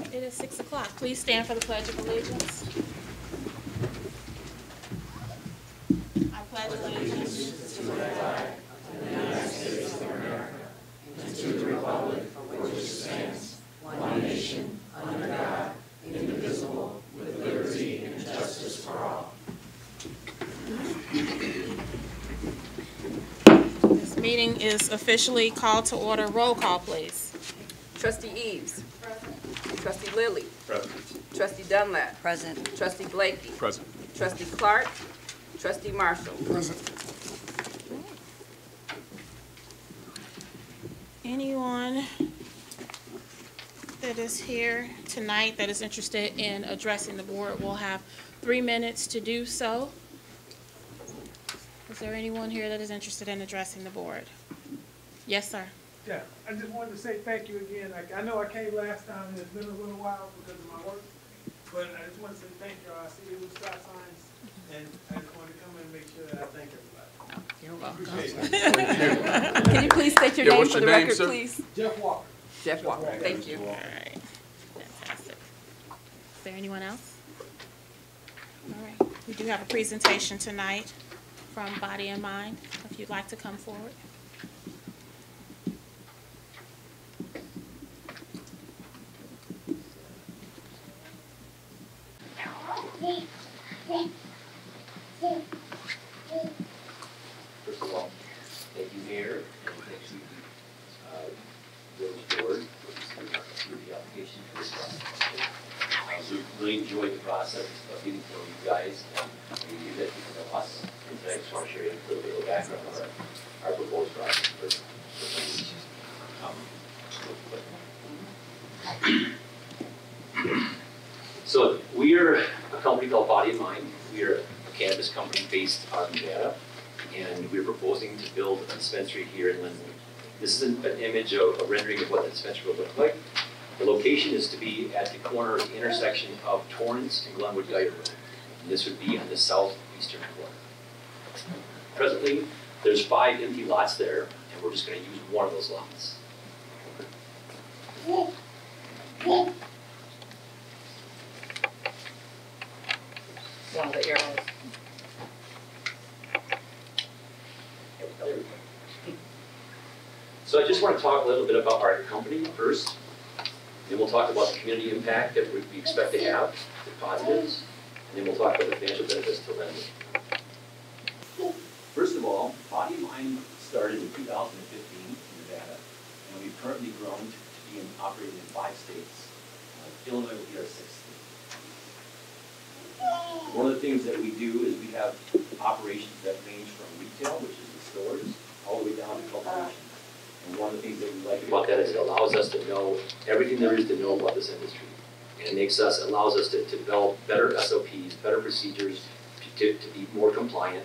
It is 6 o'clock. Please stand for the Pledge of Allegiance. I pledge allegiance to the flag of the United States of America and to the republic for which it stands, one nation, under God, indivisible, with liberty and justice for all. This meeting is officially called to order. Roll call, please. Trustee Eves. Present. Trustee Lilly. Present. Trustee Dunlap. Present. Trustee Blakey. Present. Trustee Clark. Trustee Marshall. Present. Anyone that is here tonight that is interested in addressing the board will have 3 minutes to do so. Is there anyone here that is interested in addressing the board? Yes, sir. Yeah, I just wanted to say thank you again. I know I came last time, and it's been a little while because of my work, but I just want to say thank you. I see the new stop signs, and I just wanted to come in and make sure that I thank everybody. You're welcome. Appreciate it. Can you please state your name what's for your the name, record, sir? please? Jeff Walker. Jeff Walker. Thank you. All right. Fantastic. Is there anyone else? All right. We do have a presentation tonight from Body and Mind, if you'd like to come forward. First of all, thank you, Mayor, and thank you, Village Board, for the application for this process. We really enjoyed the process of getting to know you guys, and we knew that you know us. And today I just want to share a little bit of background on our proposed process. So we are a company called Body and Mind. We are a cannabis company based out of Nevada, and we're proposing to build a dispensary here in Lynwood. This is an image of a rendering of what the dispensary will look like. The location is to be at the corner of the intersection of Torrance and Glenwood Guide Road. And this would be on the southeastern corner. Presently, there's 5 empty lots there, and we're just going to use one of those lots. One of the arrows. So I just want to talk a little bit about our company first. Then we'll talk about the community impact that we expect to have, the positives, and then we'll talk about the financial benefits to Lynwood. First of all, Body and Mind started in 2015 in Nevada, and we've currently grown to be operating in 5 states. Illinois will be our 6th state. One of the things that we do is we have operations that range from retail, which is the stores, all the way down to cultivation. And one of the things that we like about that is it allows us to know everything there is to know about this industry. And it allows us to develop better SOPs, better procedures, to be more compliant,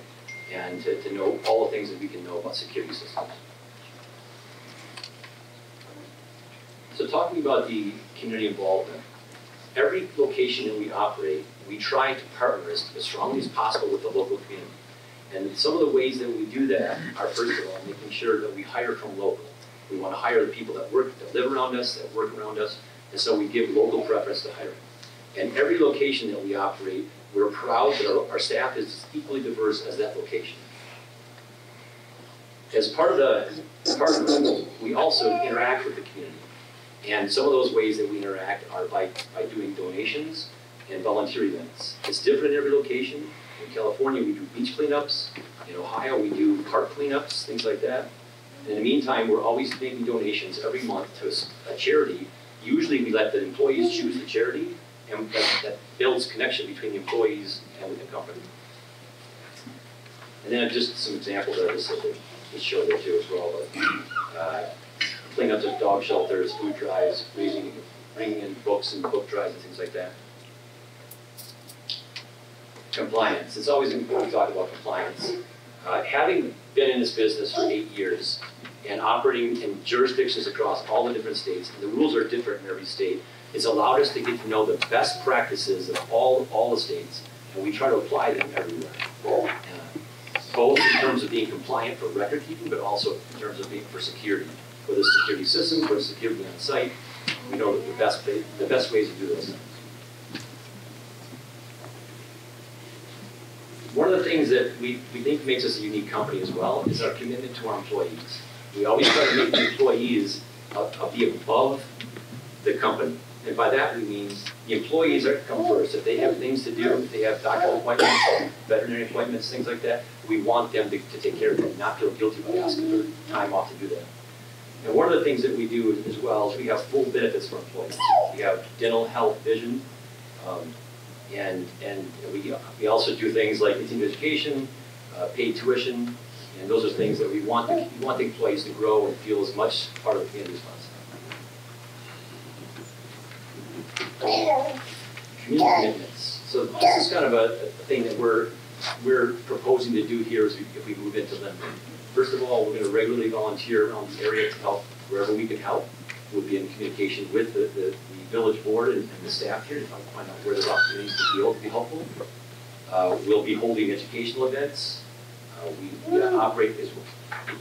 and to know all the things that we can know about security systems. So talking about the community involvement, every location that we operate, we try to partner as strongly as possible with the local community. And some of the ways that we do that are, first of all, making sure that we hire from local. We want to hire the people that live around us, that work around us, and so we give local preference to hiring. And every location that we operate, we're proud that our staff is equally diverse as that location. As part of the we also interact with the community. And some of those ways that we interact are by doing donations and volunteer events. It's different in every location. In California, we do beach cleanups. In Ohio, we do park cleanups, things like that. And in the meantime, we're always making donations every month to a charity. Usually, we let the employees choose the charity, and that builds connection between the employees and the company. And then just some examples that I just showed there too as well. But, cleanups of dog shelters, food drives, bringing in books and book drives and things like that. Compliance. It's always important to talk about compliance. Having been in this business for 8 years and operating in jurisdictions across all the different states, and the rules are different in every state, it's allowed us to get to know the best practices of all the states, and we try to apply them everywhere. Both in terms of being compliant for record keeping, but also in terms of being for security, whether it's security systems or security on site, We know the best ways to do those things. One of the things that we think makes us a unique company as well is our commitment to our employees. We always try to make the employees be above the company. And by that we mean the employees are come first. If they have things to do, if they have doctor appointments, veterinary appointments, things like that, we want them to take care of them, not feel guilty about asking for time off to do that. And one of the things that we do as well is we have full benefits for employees. We have dental, health, vision, and we also do things like continuing education, paid tuition, and those are things that we want the employees to grow and feel as much part of the community as possible. Community commitments. So this is kind of a thing that we're proposing to do here as if we move into Lynwood. First of all, we're going to regularly volunteer around the area to help wherever we can help. We'll be in communication with the village board and the staff here to find out where there's opportunities to be able to be helpful. We'll be holding educational events. We operate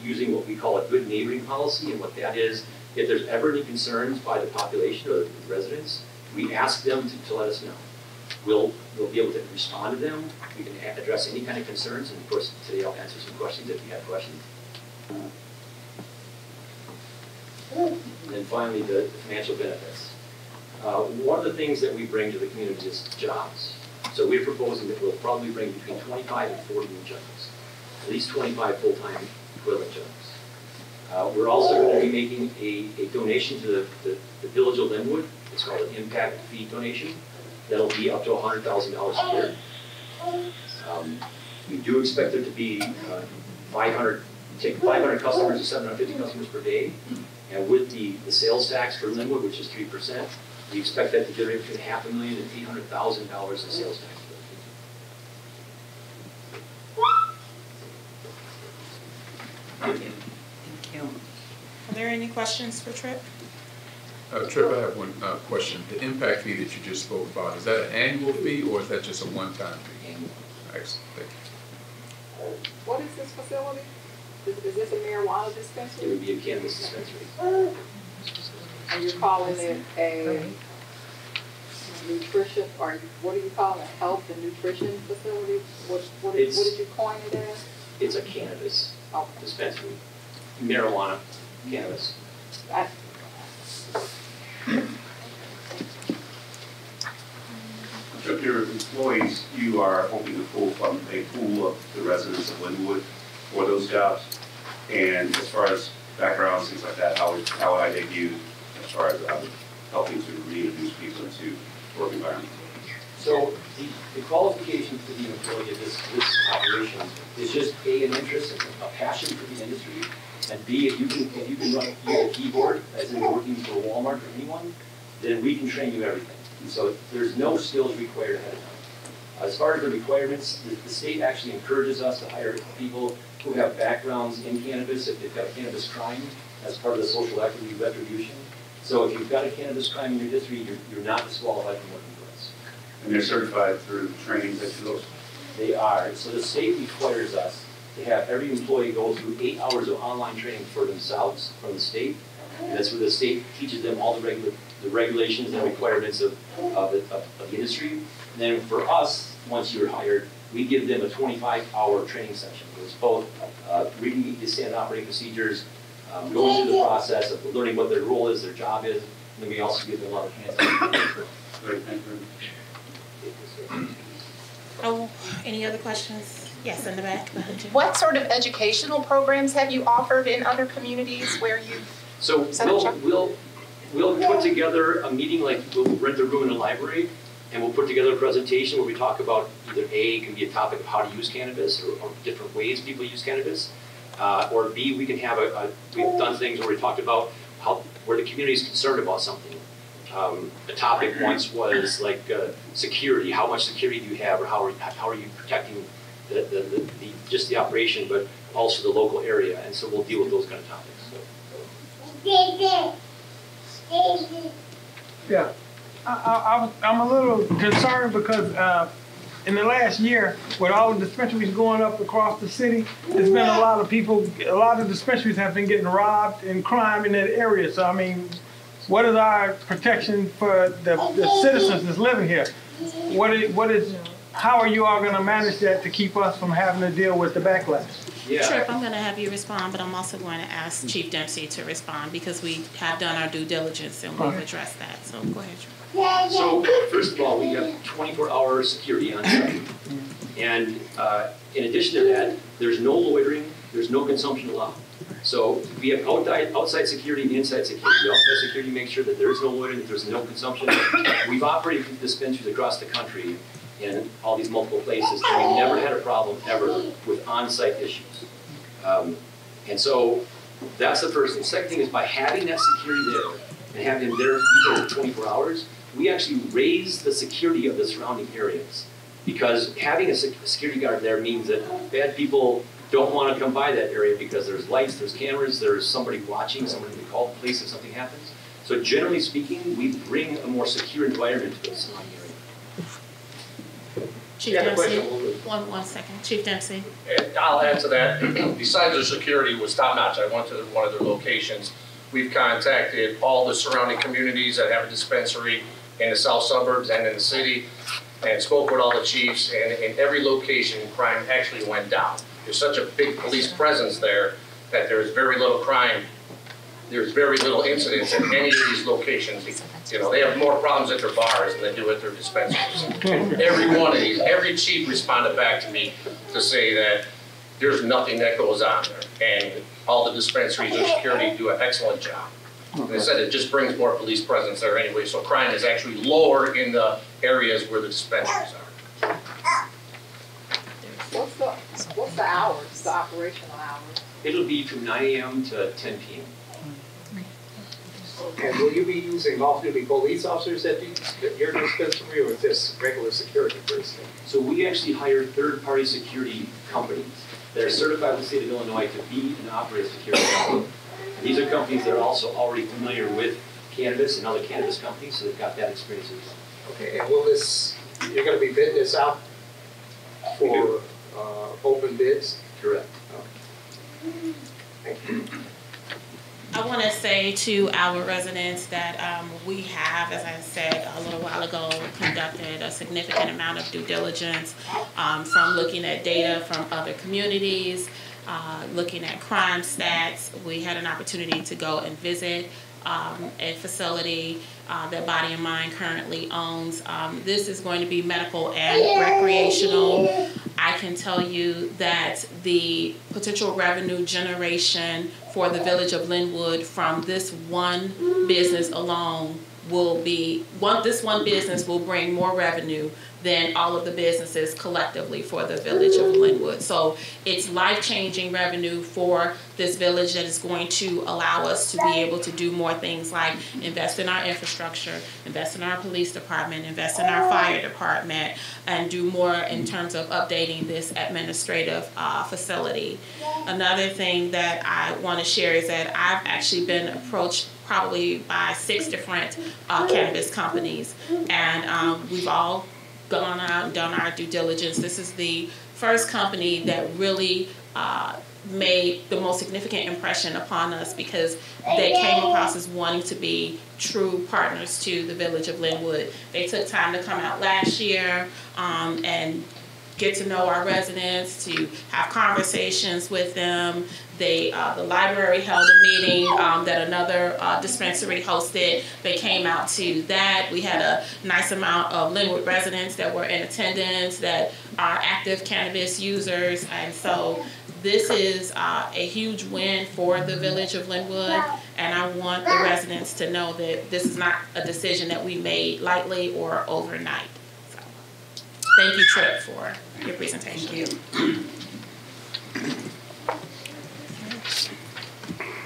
using what we call a good neighboring policy, and what that is, if there's ever any concerns by the population or the residents, we ask them to let us know. We'll be able to respond to them. We can address any kind of concerns, and of course today I'll answer some questions if you have questions. And then finally, the financial benefits. One of the things that we bring to the community is jobs. So we're proposing that we'll probably bring between 25 and 40 new jobs, at least 25 full-time equivalent jobs. We're also going to be making a donation to the village of Lynwood. It's called an impact fee donation. That'll be up to $100,000 a year. We do expect there to be 500 customers to 750 customers per day. And with the sales tax for Lynwood, which is 3%, we expect that to generate between $500,000 and $800,000 in sales tax. Thank you. Are there any questions for Tripp? Tripp, I have one question. The impact fee that you just spoke about, is that an annual fee or is that just a one-time fee? Annual. Excellent, thank you. What is this facility? Is this a marijuana It dispensary? would be a cannabis dispensary. And you're calling it a nutrition, or what do you call it? Health and nutrition facility? What did you coin it as? It's a cannabis Okay. dispensary. Marijuana, cannabis. Of your employees, you are hoping to pull from a pool of the residents of Lynwood for those jobs. And as far as backgrounds, things like that, how would I take you as far as helping to reintroduce people into work environment? So the qualification for the employee of this operation is just A, an interest, a passion for the industry, and B, if you can use a keyboard as in working for Walmart or anyone, then we can train you everything. And so there's no skills required ahead of time. As far as the requirements, the state actually encourages us to hire people who have backgrounds in cannabis, if they've got a cannabis crime as part of the social equity retribution. So if you've got a cannabis crime in your history, you're not disqualified from working for us. And they're certified through training that you those? They are. So the state requires us to have every employee go through 8 hours of online training for themselves from the state. And that's where the state teaches them all the regulations and requirements of the industry. And then for us, once you're hired, we give them a 25-hour training session. It's both reading the standard operating procedures, going through the process of learning what their role is, their job is, and then we also give them a lot of hands-on. Great, thank you. Oh, any other questions? Yes, in the back. Behind you. What sort of educational programs have you offered in other communities where you've So we'll put together a meeting, like we'll rent a room in a library, and we'll put together a presentation where we talk about either A, it can be a topic of how to use cannabis or different ways people use cannabis, or B, we can have we've done things where we talked about where the community is concerned about something. A topic once was like security. How much security do you have, or how are you protecting just the operation, but also the local area? And so we'll deal with those kind of topics. Yeah, I'm a little concerned because in the last year, with all the dispensaries going up across the city, there's been a lot of dispensaries have been getting robbed and crime in that area. So I mean, what is our protection for the citizens that's living here? How are you all gonna manage that to keep us from having to deal with the backlash? Yeah. Tripp, I'm going to have you respond, but I'm also going to ask Chief Dempsey to respond because we have done our due diligence and we've addressed that. So go ahead, Tripp. So first of all, we have 24-hour security on site. And in addition to that, there's no loitering, there's no consumption allowed. So we have outside security and inside security. The outside security makes sure that there is no loitering, that there's no consumption. We've operated dispensaries across the country in all these multiple places, and we've never had a problem ever with on-site issues. And so that's the first thing. Second thing is by having that security there and having them there for 24 hours, we actually raise the security of the surrounding areas. Because having a security guard there means that bad people don't want to come by that area because there's lights, there's cameras, there's somebody watching, somebody can call the police if something happens. So generally speaking, we bring a more secure environment to the surrounding area. Chief Dempsey, one second. Chief Dempsey. And I'll add to that. Besides the security was top notch, I went to one of their locations. We've contacted all the surrounding communities that have a dispensary in the south suburbs and in the city, and spoke with all the chiefs. And in every location, crime actually went down. There's such a big police presence there that there's very little crime. There's very little incidents at any of these locations. You know, they have more problems at their bars than they do at their dispensaries. Every one of these, every chief responded back to me to say that there's nothing that goes on there. And all the dispensaries and security do an excellent job. And they said it just brings more police presence there anyway, so crime is actually lower in the areas where the dispensaries are. What's the hours, the operational hours? It'll be from 9 a.m. to 10 p.m. And will you be using off-duty police officers at your dispensary, or is this regular security person? So we actually hire third-party security companies that are certified in the state of Illinois to be and operate security companies. And these are companies that are also already familiar with cannabis and other cannabis companies, so they've got that experience as well. Okay, and will this, you're going to be bidding this out for open bids? Correct. Thank you. I want to say to our residents that we have, as I said a little while ago, conducted a significant amount of due diligence from looking at data from other communities, looking at crime stats. We had an opportunity to go and visit a facility that Body and Mind currently owns. This is going to be medical and recreational. I can tell you that the potential revenue generation for the village of Lynwood from this one business alone will be, this one business will bring more revenue than all of the businesses collectively for the village of Lynwood. So it's life-changing revenue for this village that is going to allow us to be able to do more things like invest in our infrastructure, invest in our police department, invest in our fire department, and do more in terms of updating this administrative facility. Another thing that I want to share is that I've actually been approached probably by 6 different cannabis companies, and we've all gone out and done our due diligence. This is the first company that really made the most significant impression upon us because they came across as wanting to be true partners to the village of Lynwood. They took time to come out last year and get to know our residents, to have conversations with them. The library held a meeting that another dispensary hosted. They came out to that. We had a nice amount of Lynwood residents that were in attendance that are active cannabis users. And so this is a huge win for the village of Lynwood. And I want the residents to know that this is not a decision that we made lightly or overnight. So, thank you, Tripp, for your presentation. Thank you.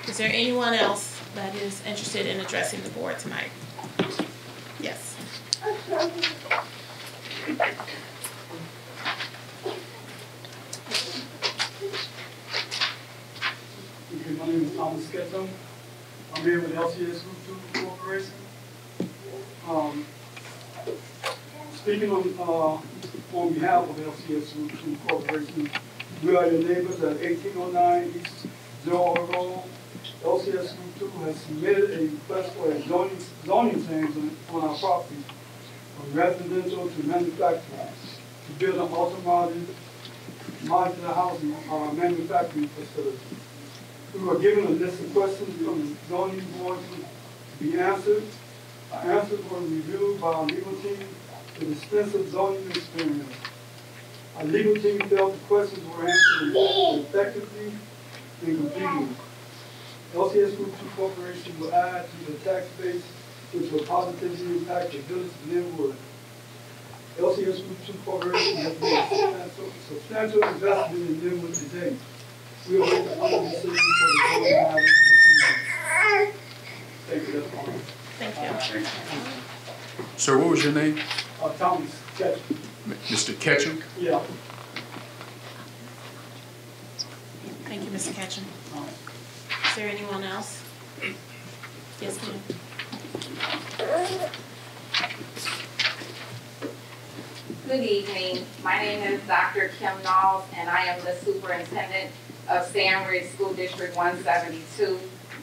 Is there anyone else that is interested in addressing the board tonight? Yes. Okay, my name is Thomas Sketchum. I'm here with LCS Group 2 Corporation. Speaking on behalf of LCS Group 2 Corporation, we are your neighbors at 1809 East Zero Road. LCS Group 2 has submitted a request for a zoning change on our property from residential to manufacturing to build an modular housing manufacturing facility. We were given a list of questions from the zoning board to be answered. Our answers were reviewed by our legal team with extensive zoning experience. Our legal team felt the questions were answered effectively and completely. LCS Group 2 Corporation will add to the tax base, which will positively impact the village of Lynwood. LCS Group 2 Corporation has made substantial investment in Lynwood today. We will make the final decision for the zoning matter this evening. Thank you, that's all. Thank you. Sir, what was your name? Thomas Ketchum. Mr. Ketchum? Yeah. Thank you, Mr. Ketchum. Is there anyone else? Yes, ma'am. Good evening. My name is Dr. Kim Knowles, and I am the superintendent of Sandridge School District 172.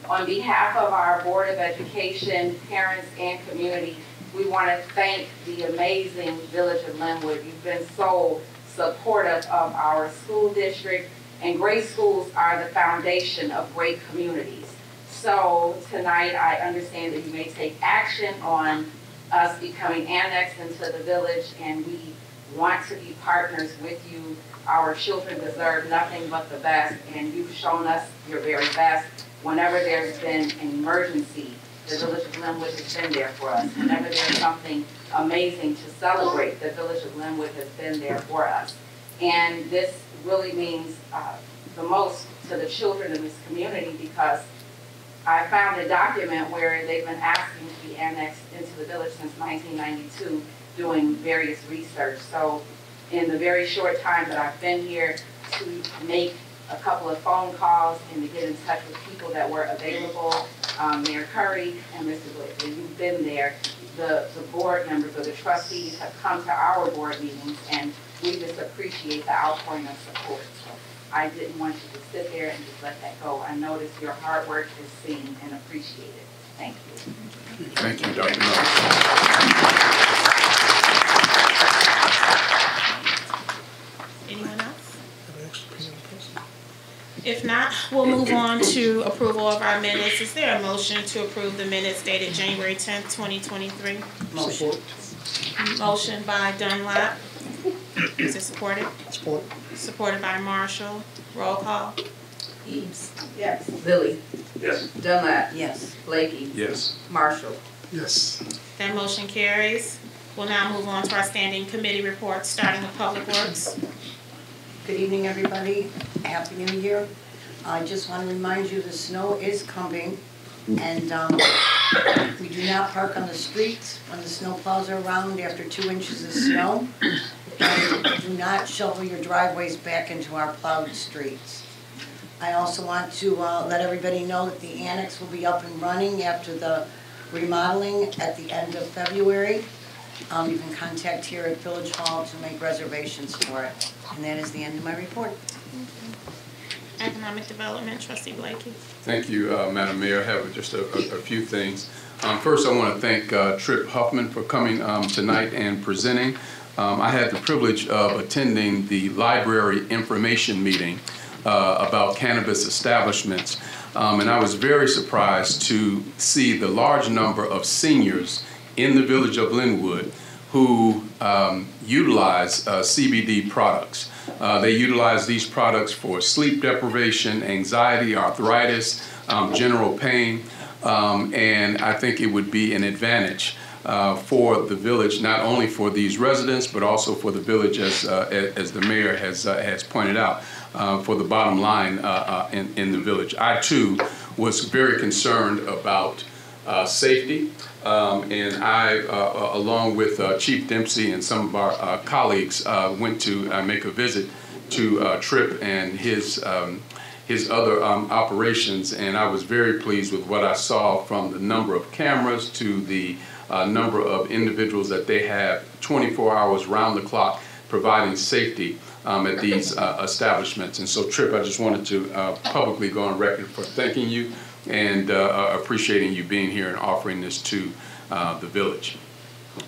On behalf of our Board of Education, parents, and community, we want to thank the amazing Village of Lynwood. You've been so supportive of our school district, and great schools are the foundation of great communities. So tonight, I understand that you may take action on us becoming annexed into the village, and we want to be partners with you. Our children deserve nothing but the best, and you've shown us your very best. Whenever there's been an emergency, the Village of Lynwood has been there for us. Whenever there's something amazing to celebrate, the Village of Lynwood has been there for us. And this really means the most to the children in this community, because I found a document where they've been asking to be annexed into the village since 1992, doing various research. So in the very short time that I've been here, to make a couple of phone calls and to get in touch with people that were available, Mayor Curry and Mr. Blakely, you've been there. The board members or the trustees have come to our board meetings, and we just appreciate the outpouring of support. So I didn't want you to sit there and just let that go. I noticed your hard work is seen and appreciated. Thank you. Thank you, Dr. Knowles. Anyone else? If not, we'll move on to approval of our minutes. Is there a motion to approve the minutes dated January 10th, 2023? Motion. Motion by Dunlap. Is it supported? Support. Supported by Marshall. Roll call. Eames. Yes. Lilly. Yes. Dunlap. Yes. Blakey. Yes. Marshall. Yes. That motion carries. We'll now move on to our standing committee reports, starting with Public Works. Good evening, everybody. Happy New Year. I just want to remind you the snow is coming, and we do not park on the streets when the snow plows are around after 2 inches of snow, and do not shovel your driveways back into our plowed streets. I also want to let everybody know that the annex will be up and running after the remodeling at the end of February. You can contact here at Village Hall to make reservations for it. And that is the end of my report. Economic Development, Trustee Blakey. Thank you, Madam Mayor. I have just a few things. First, I want to thank Trip Huffman for coming tonight and presenting. I had the privilege of attending the library information meeting about cannabis establishments, and I was very surprised to see the large number of seniors in the village of Lynwood who utilize CBD products. They utilize these products for sleep deprivation, anxiety, arthritis, general pain, and I think it would be an advantage for the village, not only for these residents, but also for the village, as the mayor has pointed out, for the bottom line in the village. I too was very concerned about safety, and I, along with Chief Dempsey and some of our colleagues, went to make a visit to Tripp and his other operations, and I was very pleased with what I saw, from the number of cameras to the number of individuals that they have 24 hours round the clock providing safety at these establishments. And so, Tripp, I just wanted to publicly go on record for thanking you and appreciating you being here and offering this to the village.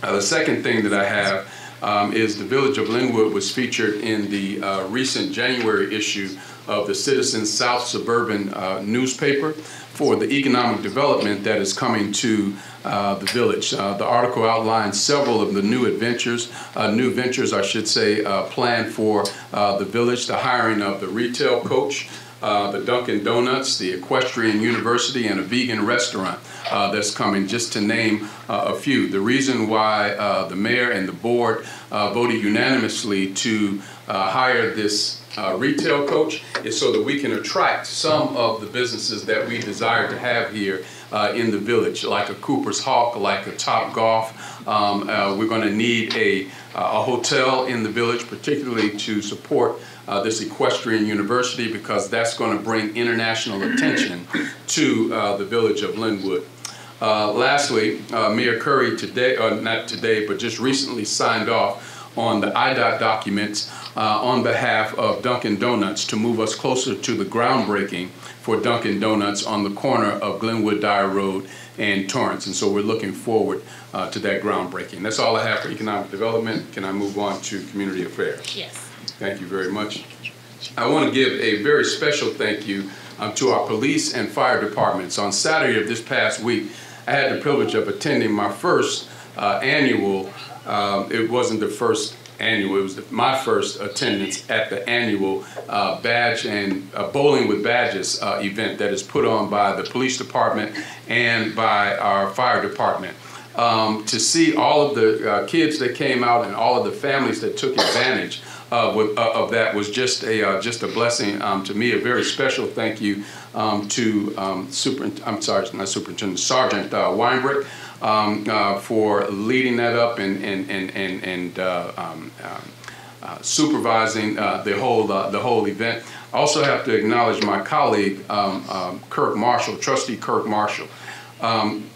The second thing that I have is the Village of Lynwood was featured in the recent January issue of the Citizen South Suburban newspaper for the economic development that is coming to the village. The article outlines several of the new ventures I should say, planned for the village, the hiring of the retail coach, the Dunkin' Donuts, the Equestrian University, and a vegan restaurant that's coming, just to name a few. The reason why the mayor and the board voted unanimously to hire this retail coach is so that we can attract some of the businesses that we desire to have here in the village, like a Cooper's Hawk, like a Top Golf. We're going to need a hotel in the village, particularly to support this Equestrian University, because that's going to bring international attention to the village of Lynwood. Lastly, Mayor Curry today, not today, but just recently signed off on the IDOT documents on behalf of Dunkin' Donuts to move us closer to the groundbreaking for Dunkin' Donuts on the corner of Glenwood Dyer Road and Torrance. And so we're looking forward to that groundbreaking. That's all I have for economic development. Can I move on to community affairs? Yes. Thank you very much. I want to give a very special thank you to our police and fire departments. On Saturday of this past week, I had the privilege of attending my first annual, it wasn't the first annual, it was my first attendance at the annual badge and Bowling with Badges event that is put on by the police department and by our fire department. To see all of the kids that came out and all of the families that took advantage of that was just a blessing to me. A very special thank you to Sergeant Weinberg for leading that up and supervising the whole event. I also have to acknowledge my colleague Kirk Marshall, Trustee Kirk Marshall.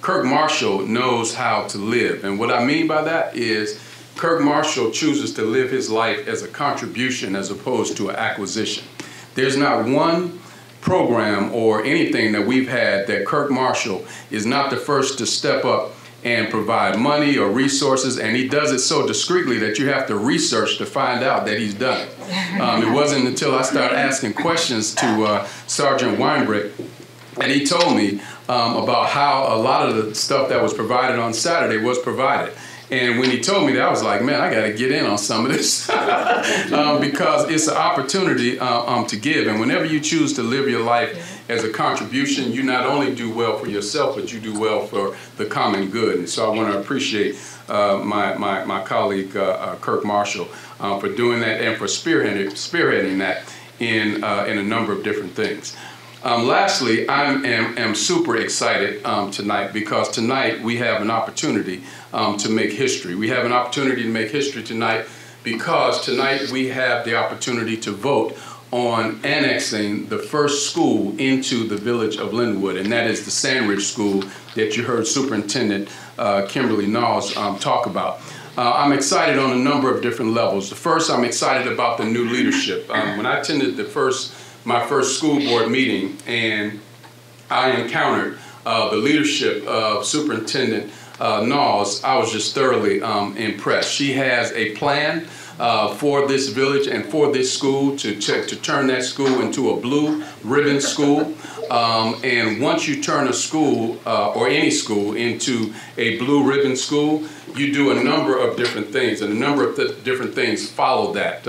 Kirk Marshall knows how to live, and what I mean by that is Kirk Marshall chooses to live his life as a contribution as opposed to an acquisition. There's not one program or anything that we've had that Kirk Marshall is not the first to step up and provide money or resources, and he does it so discreetly that you have to research to find out that he's done it. It wasn't until I started asking questions to Sergeant Weinberg, and he told me about how a lot of the stuff that was provided on Saturday was provided. And when he told me that, I was like, man, I got to get in on some of this because it's an opportunity to give. And whenever you choose to live your life as a contribution, you not only do well for yourself, but you do well for the common good. And so I want to appreciate my colleague, Kirk Marshall, for doing that and for spearheading that in a number of different things. Lastly, I am super excited tonight because tonight we have an opportunity to make history. We have an opportunity to make history tonight because tonight we have the opportunity to vote on annexing the first school into the village of Lynwood, and that is the Sandridge School that you heard Superintendent Kimberly Knowles talk about. I'm excited on a number of different levels. The first, I'm excited about the new leadership. When I attended my first school board meeting, and I encountered the leadership of Superintendent Knowles, I was just thoroughly impressed. She has a plan for this village and for this school to turn that school into a blue ribbon school. And once you turn a school or any school into a blue ribbon school, you do a number of different things, and a number of different things follow that.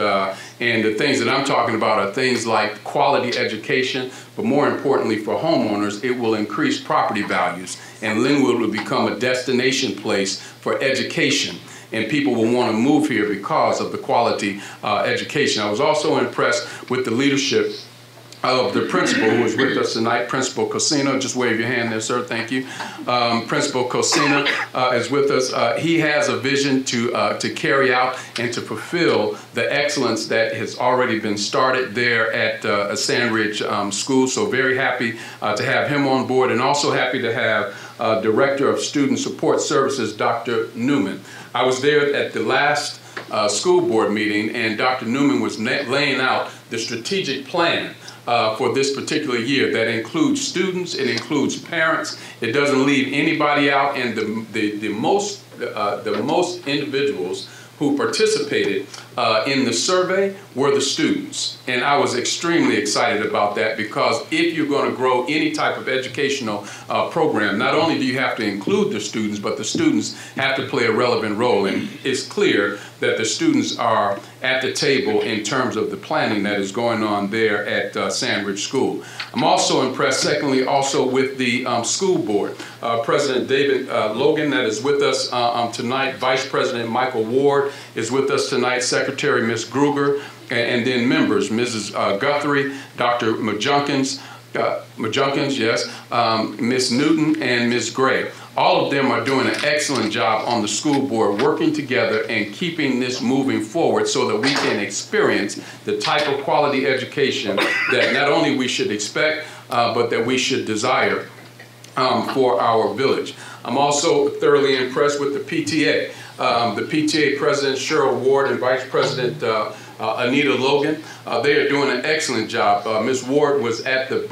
And the things that I'm talking about are things like quality education, but more importantly for homeowners, it will increase property values, and Lynwood will become a destination place for education. And people will want to move here because of the quality education. I was also impressed with the leadership of the principal who is with us tonight, Principal Cosina. Just wave your hand there, sir. Thank you. Principal Cosina is with us. He has a vision to carry out and to fulfill the excellence that has already been started there at Sandridge School. So very happy to have him on board, and also happy to have Director of Student Support Services, Dr. Newman. I was there at the last school board meeting, and Dr. Newman was laying out the strategic plan for this particular year. That includes students, it includes parents, it doesn't leave anybody out, and the most individuals who participated in the survey were the students. And I was extremely excited about that, because if you're going to grow any type of educational program, not only do you have to include the students, but the students have to play a relevant role. And it's clear that the students are at the table in terms of the planning that is going on there at Sandridge School. I'm also impressed, secondly, also with the school board. President David Logan, that is with us tonight. Vice President Michael Ward is with us tonight. Secretary Ms. Gruger, and then members, Mrs. Guthrie, Dr. Majunkins, yes, Ms. Newton, and Ms. Gray. All of them are doing an excellent job on the school board, working together and keeping this moving forward so that we can experience the type of quality education that not only we should expect, but that we should desire for our village. I'm also thoroughly impressed with the PTA. The PTA President Cheryl Ward and Vice President Anita Logan, they are doing an excellent job. Ms. Ward was at the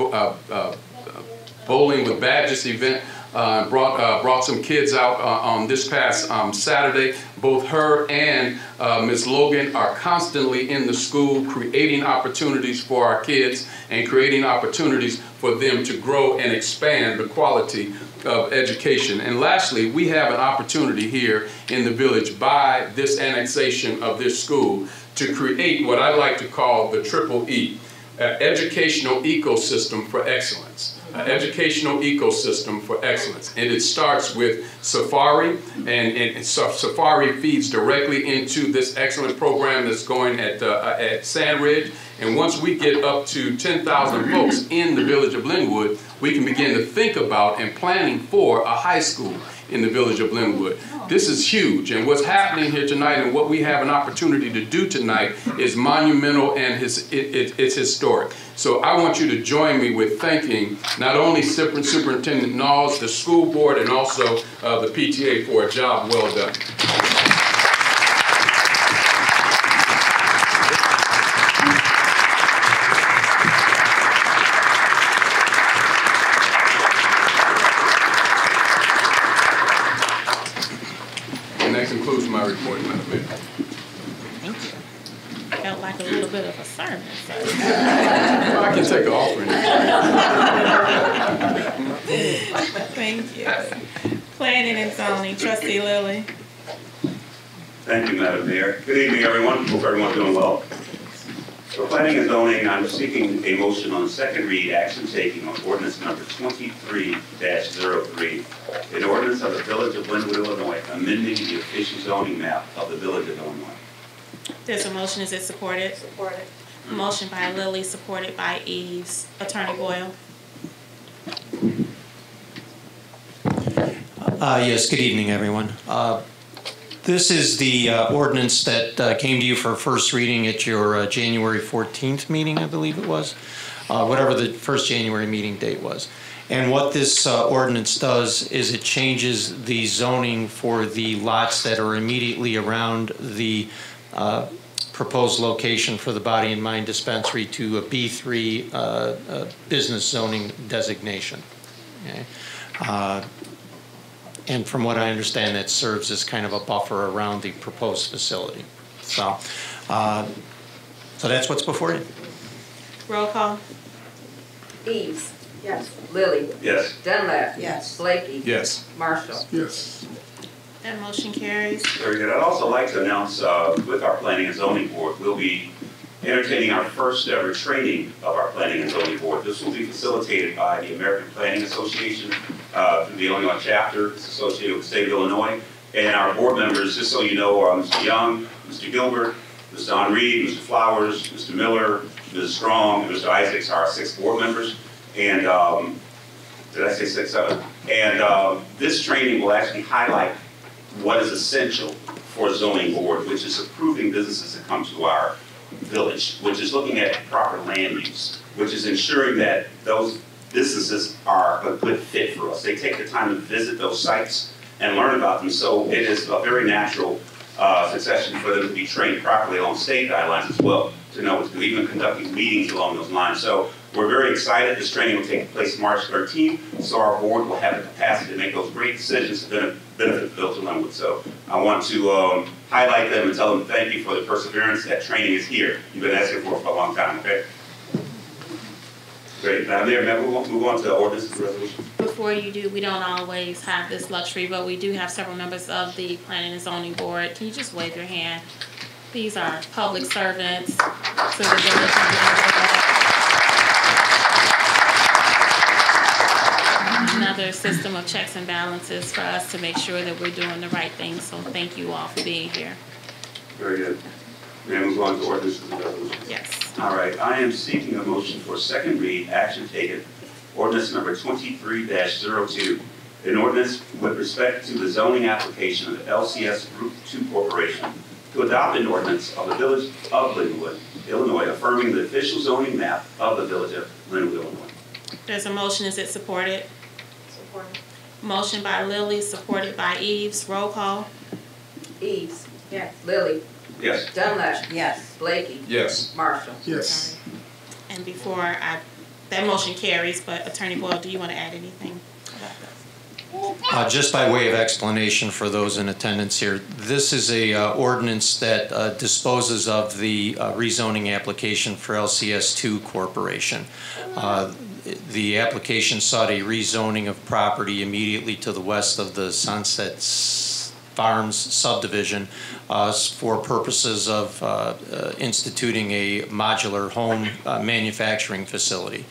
Bowling with Badges event, brought some kids out on this past Saturday. Both her and Ms. Logan are constantly in the school creating opportunities for our kids and creating opportunities for them to grow and expand the quality of education. And lastly, we have an opportunity here in the village by this annexation of this school to create what I like to call the triple E, educational ecosystem for excellence. Educational ecosystem for excellence. And it starts with Safari, and Safari feeds directly into this excellent program that's going at Sandridge. And once we get up to 10,000 folks in the village of Lynwood, we can begin to think about and planning for a high school in the village of Lynwood. This is huge, and what's happening here tonight and what we have an opportunity to do tonight is monumental, and it's historic. So I want you to join me with thanking not only Superintendent Knowles, the school board, and also the PTA for a job well done. And that concludes my report, Madam Mayor. Thank you. Felt like a little bit of a sermon. So. Well, I can take an offering. Thank you. Planning and zoning, Trustee Lilly. Thank you, Madam Mayor. Good evening, everyone. Hope everyone's doing well. For planning and zoning, I'm seeking a motion on second read action taking on ordinance number 23-03, an ordinance of the Village of Lynwood, Illinois, amending the official zoning map of the Village of Illinois. There's a motion. Is it supported? Supported. Motion by Lilly, supported by Eves. Attorney Boyle. Yes, good evening, everyone. This is the ordinance that came to you for first reading at your January 14th meeting, I believe it was, whatever the first January meeting date was. And what this ordinance does is it changes the zoning for the lots that are immediately around the proposed location for the Body and Mind Dispensary to a B3 business zoning designation. Okay. And from what I understand, that serves as kind of a buffer around the proposed facility. So that's what's before you. Roll call. Eves. Yes. Lilly. Yes. Dunlap. Yes. Blakey. Yes. Marshall. Yes. That motion carries. Very good. I'd also like to announce with our Planning and Zoning Board, we'll be entertaining our first ever training of our Planning and Zoning Board. This will be facilitated by the American Planning Association through the Illinois chapter. It's associated with the state of Illinois. And our board members, just so you know, are Mr. Young, Mr. Gilbert, Mr. Don Reed, Mr. Flowers, Mr. Miller, Mrs. Strong, and Mr. Isaacs are our 6 board members. And did I say 6, 7? And this training will actually highlight what is essential for a zoning board, which is approving businesses that come to our village, which is looking at proper land use, which is ensuring that those businesses are a good fit for us. They take the time to visit those sites and learn about them. So it is a very natural succession for them to be trained properly on state guidelines as well. to know what to do, even conducting meetings along those lines. So we're very excited. This training will take place March 13th, so our board will have the capacity to make those great decisions to benefit the village of Lynwood. So I want to highlight them and tell them thank you for the perseverance. That training is here. You've been asking for it for a long time, okay? Great. Now, Mayor, we'll move on to ordinances and resolutions. Before you do, we don't always have this luxury, but we do have several members of the Planning and Zoning Board. Can you just wave your hand? These are public servants to the village of Lynwood. Another system of checks and balances for us to make sure that we're doing the right thing. So thank you all for being here. Very good. May I move on to ordinances and resolutions? Yes. All right. I am seeking a motion for second read, action taken, ordinance number 23-02, an ordinance with respect to the zoning application of the LCS Group 2 Corporation to adopt an ordinance of the Village of Lynwood, Illinois, affirming the official zoning map of the Village of Lynwood, Illinois. There's a motion. Is it supported? Support. Motion by Lily, supported by Eves. Roll call. Eves. Yes. Lily. Yes. Dunlap. Yes. Blakey. Yes. Marshall. Yes. And that motion carries, but Attorney Boyle, do you want to add anything about that? Just by way of explanation for those in attendance here, this is a ordinance that disposes of the rezoning application for LCS 2 Corporation. The application sought a rezoning of property immediately to the west of the Sunset Farms subdivision for purposes of instituting a modular home manufacturing facility.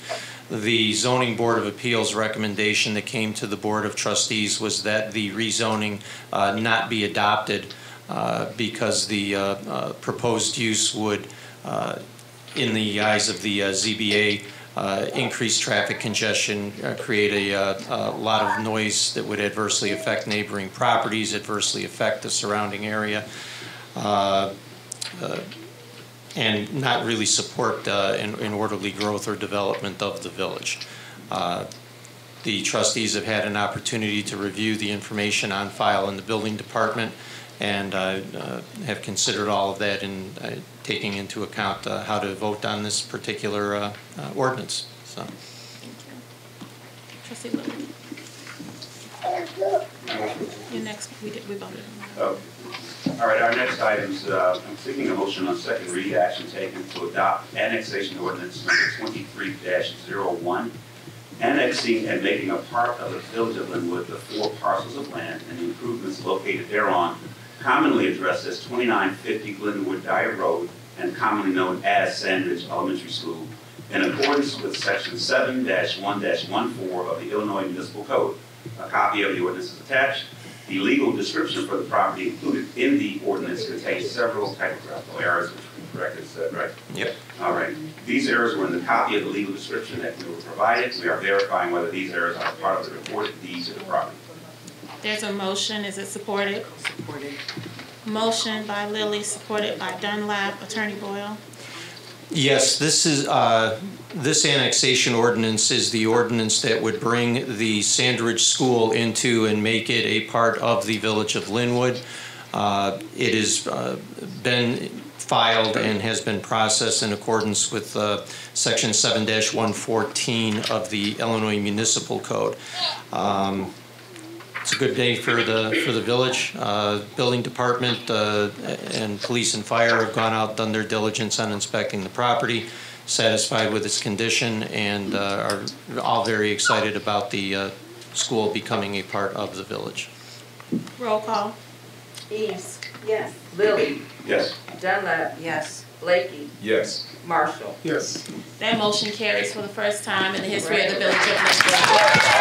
The Zoning Board of Appeals recommendation that came to the Board of Trustees was that the rezoning not be adopted because the proposed use would, in the eyes of the ZBA, increase traffic congestion, create a lot of noise that would adversely affect neighboring properties, adversely affect the surrounding area, and not really support an orderly growth or development of the village. The trustees have had an opportunity to review the information on file in the building department and have considered all of that in taking into account how to vote on this particular ordinance. So. Trustee Lily. Your next, we voted on that. All right, our next items, I'm seeking a motion on second read, action taken to adopt annexation ordinance number 23-01, annexing and making a part of the Village of Lynwood the 4 parcels of land and the improvements located thereon, commonly addressed as 2950 Glenwood Dyer Road and commonly known as Sandridge Elementary School, in accordance with section 7-1-14 of the Illinois Municipal Code. A copy of the ordinance is attached. The legal description for the property included in the ordinance contains several typographical errors, which we corrected, right? Yep. All right. These errors were in the copy of the legal description that we were provided. We are verifying whether these errors are part of the recorded deeds of the property. There's a motion. Is it supported? Supported. Motion by Lilly, supported by Dunlap. Attorney Boyle. Yes, this is this annexation ordinance is the ordinance that would bring the Sandridge School into and make it a part of the Village of Lynwood. It has been filed and has been processed in accordance with section 7-114 of the Illinois Municipal Code. It's a good day for the village. Building department and police and fire have gone out, done their diligence on inspecting the property, satisfied with its condition, and are all very excited about the school becoming a part of the village. Roll call. Eves. Yes. Lily. Yes. Dunlap. Yes. Blakey. Yes. Marshall. Yes. That motion carries for the first time in the history of the Village of Lynwood.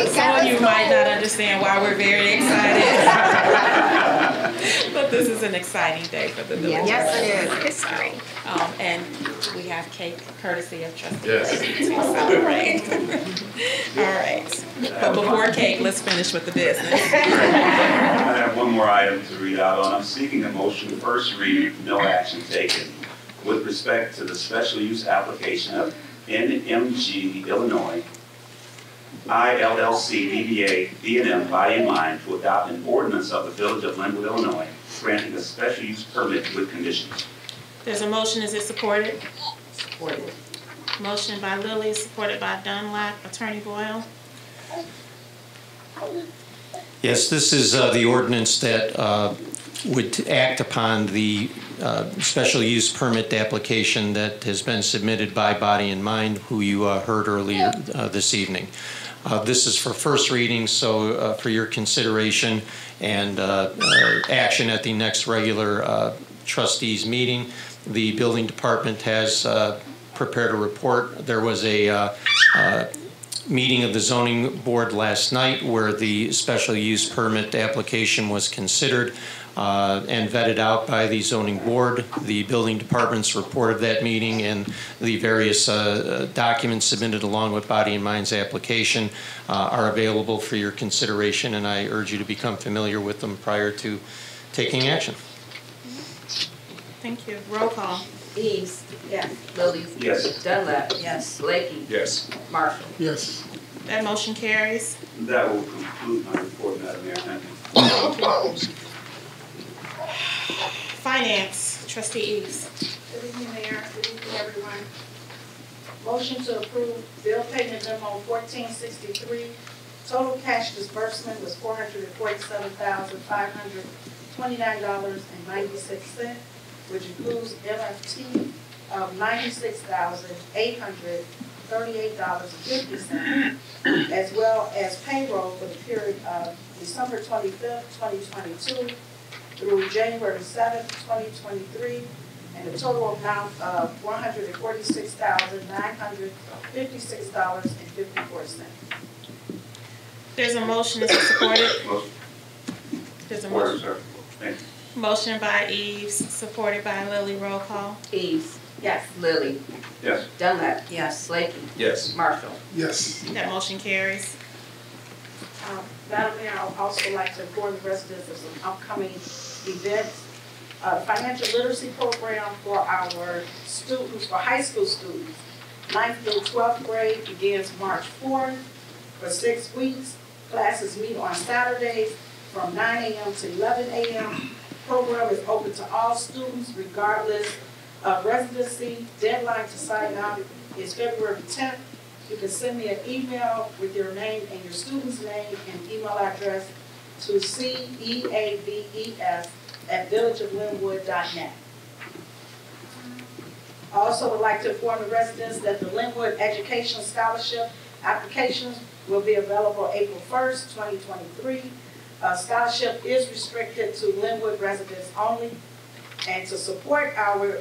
Some of you might not understand why we're very excited. But This is an exciting day for the village. Yes, it is. History. And we have cake courtesy of Trustee Yes. Gray to celebrate. All right. But before cake, let's finish with the business. I have one more item to read out on. I'm seeking a motion to first read, no action taken, with respect to the special use application of NMG Illinois, ILLC DBA B&M Body and Mind to adopt an ordinance of the Village of Lynwood, Illinois, granting a special use permit with conditions. There's a motion. Is it supported? Supported. Motion by Lilly, supported by Dunlap. Attorney Boyle. Yes, this is the ordinance that would act upon the special use permit application that has been submitted by Body and Mind, who you heard earlier this evening. This is for first reading, so for your consideration and action at the next regular trustees meeting. The building department has prepared a report. There was a meeting of the zoning board last night where the special use permit application was considered and vetted out by the zoning board. The building department's report of that meeting and the various documents submitted along with Body and Mind's application are available for your consideration, and I urge you to become familiar with them prior to taking action. Thank you. Roll call. Eves. Yes. Lilly. Yes. Dunlap. Yes. Blakey. Yes. Marshall. Yes. That motion carries. That will conclude my report, Madam Mayor. Thank you. Finance. Trustee Eves. Good evening, Mayor. Good evening, everyone. Motion to approve bill payment memo 1463. Total cash disbursement was $447,529.96, which includes MFT of $96,838.50, as well as payroll for the period of December 25th, 2022 through January 7th, 2023, and a total amount of $146,956.54. There's a motion. Is it supported? Motion. There's a Order, motion. sir. Thank you. Motion by Eves, supported by Lilly. Roll call. Eves. Yes. Lilly. Yes. Dunlap. Yes. Blakey. Yes. Marshall. Yes. That motion carries. Madam Mayor, I'd also like to inform the residents of some upcoming events. Financial literacy program for our students, for high school students. 9th through 12th grade begins March 4th for 6 weeks. Classes meet on Saturdays from 9 a.m. to 11 a.m. Program is open to all students regardless of residency. Deadline to sign up is February 10th. You can send me an email with your name and your student's name and email address to ceaves@villageoflynwood.net. I also would like to inform the residents that the Lynwood Education Scholarship applications will be available April 1st, 2023. Scholarship is restricted to Lynwood residents only. And to support our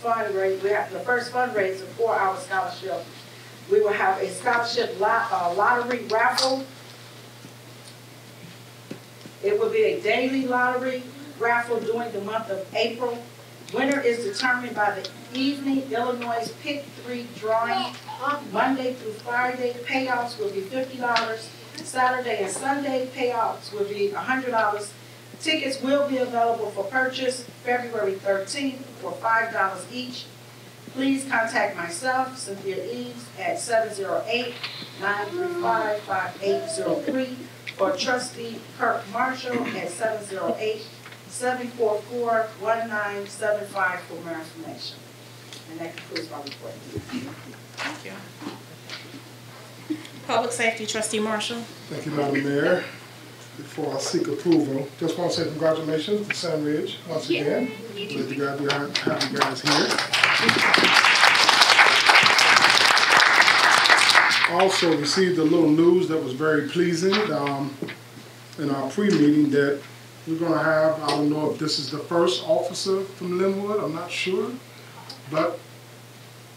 fundraiser, we have the first fundraiser for our scholarship. We will have a scholarship lottery raffle. It will be a daily lottery raffle during the month of April. Winner is determined by the evening Illinois Pick 3 drawing. Monday through Friday, payouts will be $50. Saturday and Sunday, payouts will be $100. Tickets will be available for purchase February 13th for $5 each. Please contact myself, Cynthia Eves, at 708-935-5803, or Trustee Kirk Marshall at 708-744-1975 for more information. And that concludes my report. Thank you. Public Safety, Trustee Marshall. Thank you, Madam Mayor. Before I seek approval, just want to say congratulations to San Ridge once again. Glad you guys have you guys here. Also received a little news that was very pleasing in our pre-meeting that we're going to have, I don't know if this is the first officer from Lynwood, I'm not sure, but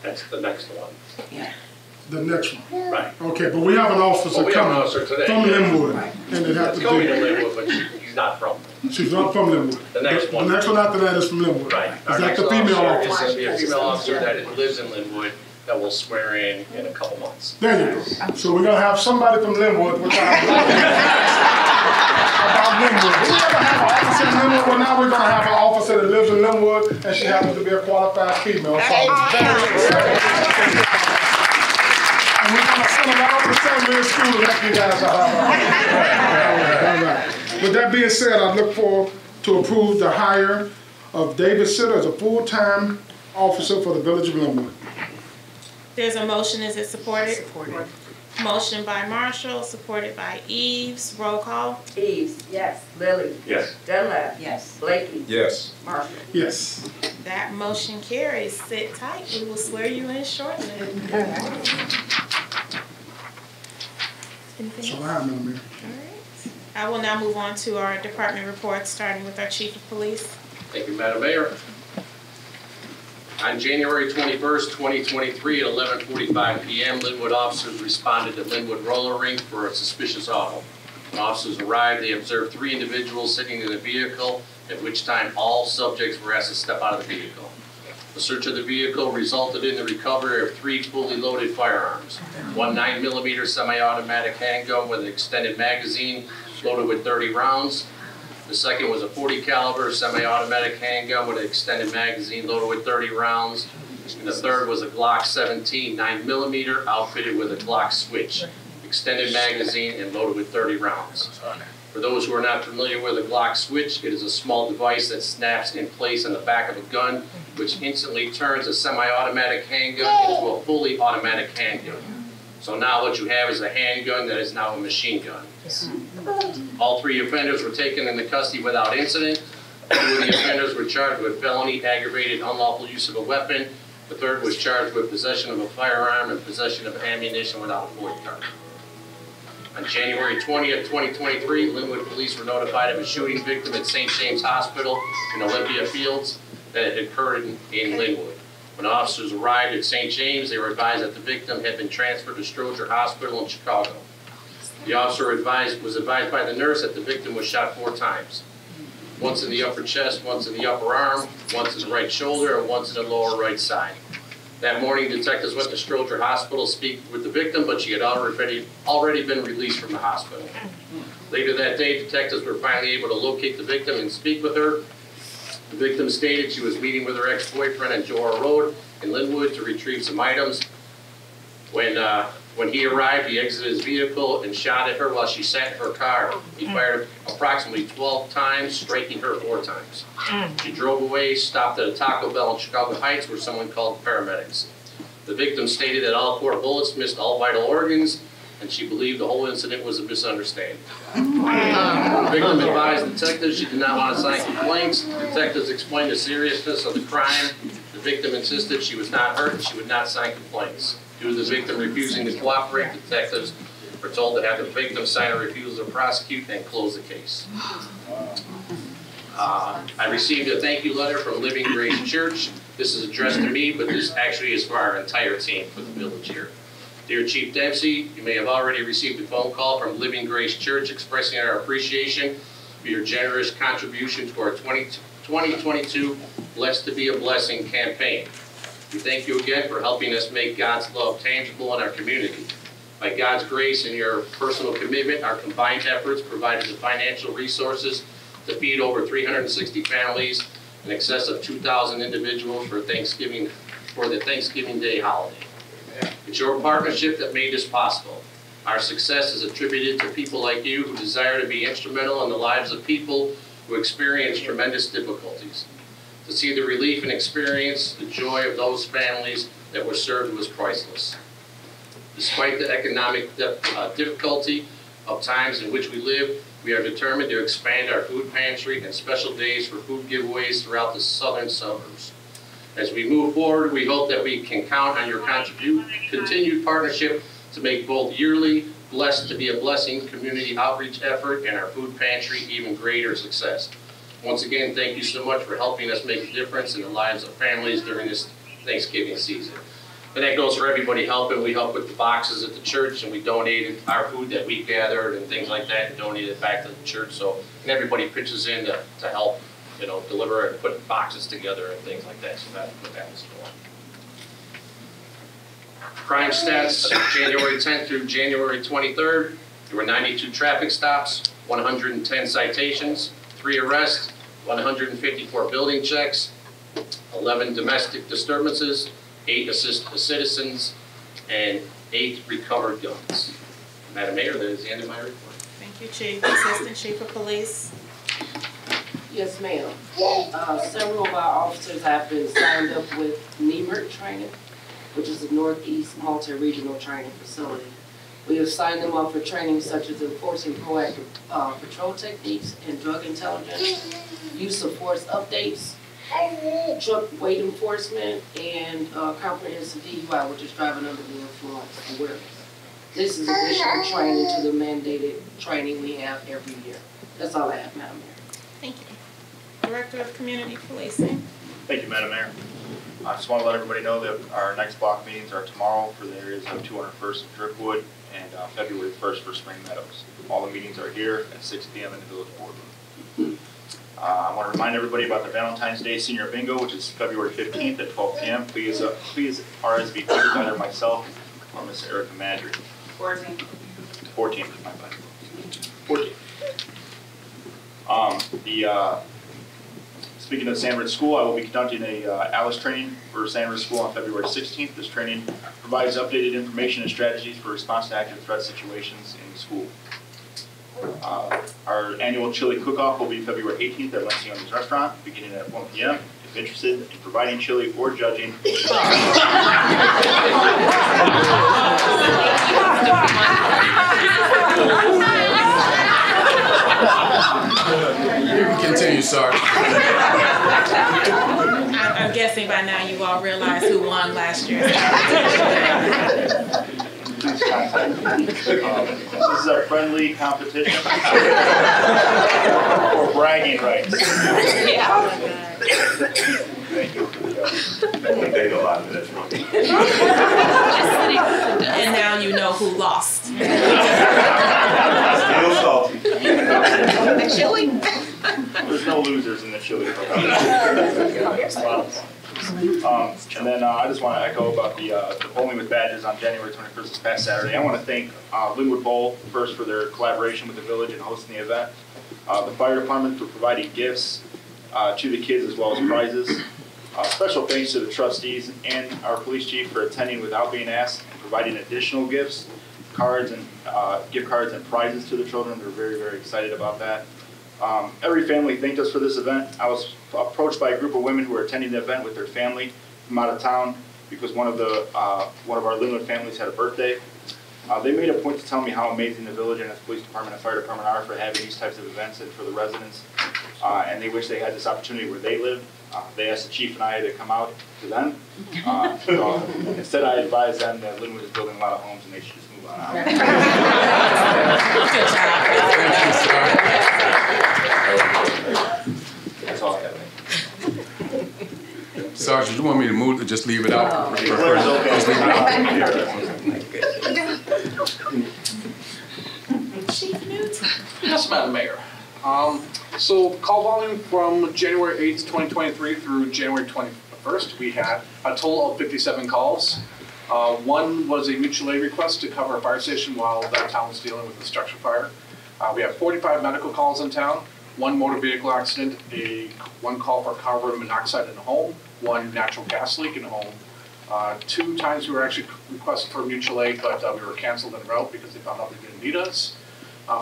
That's the next one. Yeah. the next one. Right. Okay, but we have an officer Well, we have an coming officer today. from Lynwood, and it has He's to coming to be. Lynwood, but he's not from. She's not from Lynwood. The next one. The next one after that is from Lynwood. Right. Is Our that next the female officer officer? is going to be a female officer that lives in Lynwood that will swear in a couple months. There you go. So we're gonna have somebody from Lynwood, which I about Lynwood. We never have an officer in Lynwood, but now we're gonna have an officer that lives in Lynwood, and she happens to be a qualified female. So I'm very excited. And we're gonna send them out to St. Louis School to help you guys out. All right. With that being said, I look forward to approve the hire of David Sitter as a full-time officer for the Village of Lynwood. There's a motion, is it supported? Supported. Motion by Marshall, supported by Eves. Roll call. Eves, yes. Lily. Yes. Dunlap. Yes. Blakey. Yes. Marshall. Yes. That motion carries. Sit tight. We will swear you in shortly. Anything So else? I am, Madam Mayor. All right. I will now move on to our department reports, starting with our Chief of Police. Thank you, Madam Mayor. On January 21st, 2023 at 11:45 p.m., Lynwood officers responded to Lynwood Roller Rink for a suspicious auto. When officers arrived, they observed 3 individuals sitting in a vehicle, at which time all subjects were asked to step out of the vehicle. The search of the vehicle resulted in the recovery of 3 fully loaded firearms. One 9mm semi-automatic handgun with an extended magazine loaded with 30 rounds. The second was a .40 caliber semi-automatic handgun with an extended magazine loaded with 30 rounds. And the third was a Glock 17 9mm outfitted with a Glock switch, extended magazine and loaded with 30 rounds. For those who are not familiar with a Glock switch, it is a small device that snaps in place on the back of a gun, which instantly turns a semi-automatic handgun into a fully automatic handgun. So now what you have is a handgun that is now a machine gun. All 3 offenders were taken into custody without incident. 2 of the offenders were charged with felony aggravated unlawful use of a weapon. The third was charged with possession of a firearm and possession of ammunition without a FOID card. On January 20th, 2023, Lynwood police were notified of a shooting victim at St. James Hospital in Olympia Fields that had occurred in Lynwood. When officers arrived at St. James, they were advised that the victim had been transferred to Stroger Hospital in Chicago. The officer was advised by the nurse that the victim was shot 4 times. Once in the upper chest, once in the upper arm, once in the right shoulder, and once in the lower right side. That morning, detectives went to Stroger Hospital to speak with the victim, but she had already been released from the hospital. Later that day, detectives were finally able to locate the victim and speak with her. The victim stated she was meeting with her ex-boyfriend on Johor Road in Lynwood to retrieve some items. When he arrived, he exited his vehicle and shot at her while she sat in her car. He fired approximately 12 times, striking her 4 times. She drove away, stopped at a Taco Bell in Chicago Heights where someone called paramedics. The victim stated that all 4 bullets missed all vital organs, and she believed the whole incident was a misunderstanding. The victim advised detectives she did not want to sign complaints. Detectives explained the seriousness of the crime. The victim insisted she was not hurt and she would not sign complaints. Due to the victim refusing to cooperate, detectives were told to have the victim sign a refusal to prosecute and close the case. I received a thank you letter from Living Grace Church. This is addressed to me, but this actually is for our entire team for the village here. Dear Chief Dempsey, you may have already received a phone call from Living Grace Church expressing our appreciation for your generous contribution to our 2022 Blessed to Be a Blessing campaign. We thank you again for helping us make God's love tangible in our community. By God's grace and your personal commitment, our combined efforts provided the financial resources to feed over 360 families, in excess of 2,000 individuals for the Thanksgiving Day holiday. It's your partnership that made this possible. Our success is attributed to people like you who desire to be instrumental in the lives of people who experience tremendous difficulties. To see the relief and experience the joy of those families that were served was priceless. Despite the economic difficulty of times in which we live, we are determined to expand our food pantry and special days for food giveaways throughout the southern suburbs. As we move forward, we hope that we can count on your continued partnership to make both yearly Blessed to Be a Blessing community outreach effort and our food pantry even greater success. Once again, thank you so much for helping us make a difference in the lives of families during this Thanksgiving season. And that goes for everybody helping. We help with the boxes at the church, and we donated our food that we gathered and things like that and donated it back to the church. So and everybody pitches in to help, you know, deliver and put boxes together and things like that, so that's what that was for. Crime stats, January 10th through January 23rd, there were 92 traffic stops, 110 citations, 3 arrests, 154 building checks, 11 domestic disturbances, 8 assist to citizens, and 8 recovered guns. Madam Mayor, that is the end of my report. Thank you, Chief. Assistant Chief of Police. Yes, ma'am. Several of our officers have been signed up with NEMERT training, which is the Northeast Multi-Regional Training Facility. We have signed them up for training such as enforcing proactive patrol techniques and drug intelligence, use of force updates, truck weight enforcement, and comprehensive DUI, which is driving under the influence awareness. This is additional training to the mandated training we have every year. That's all I have, Madam Mayor. Thank you. Director of Community Policing. Thank you, Madam Mayor. I just want to let everybody know that our next block meetings are tomorrow for the areas of 201st and Driftwood, and February 1st for Spring Meadows. All the meetings are here at 6 p.m. in the Village Boardroom. I want to remind everybody about the Valentine's Day Senior Bingo, which is February 15th at 12 p.m. Please RSVP with either myself or Miss Erica Madry. 14th. 14th is my bad. 14th. Speaking of Sanford School, I will be conducting a ALICE training for Sanford School on February 16th. This training provides updated information and strategies for response to active threat situations in the school. Our annual chili cook-off will be February 18th at Lencioni's Restaurant, beginning at 1 p.m. If interested in providing chili or judging, You can continue, Sergeant. I'm guessing by now you all realize who won last year. please contact me. This is a friendly competition for bragging rights. Thank you. They go out of this one. And now you know who lost. Still salty. The chili? There's no losers in the chili program. And then I just want to echo about the bowling with badges on January 21st, this past Saturday. I want to thank Lynwood Bowl first for their collaboration with the village in hosting the event, the fire department for providing gifts to the kids as well as prizes. Special thanks to the trustees and our police chief for attending without being asked and providing additional gifts, cards and gift cards and prizes to the children. They're very, very excited about that. Every family thanked us for this event. I was approached by a group of women who were attending the event with their family from out of town because one of our Lynwood families had a birthday. They made a point to tell me how amazing the village and its police department and fire department are for having these types of events and for the residents. And they wish they had this opportunity where they live. They asked the chief and I to come out to them. So instead, I advised them that Lynwood is building a lot of homes and they should just move on out. That's all I have. Sergeant, you want me to move or just leave it out? Just leave it out. Chief Newton. Yes, Madam Mayor. So call volume from January 8th, 2023 through January 21st, we had a total of 57 calls. One was a mutual aid request to cover a fire station while that town was dealing with the structure fire. We have 45 medical calls in town, 1 motor vehicle accident, 1 call for carbon monoxide in a home, 1 natural gas leak in a home. 2 times we were actually requested for mutual aid, but we were canceled en route because they found out they didn't need us.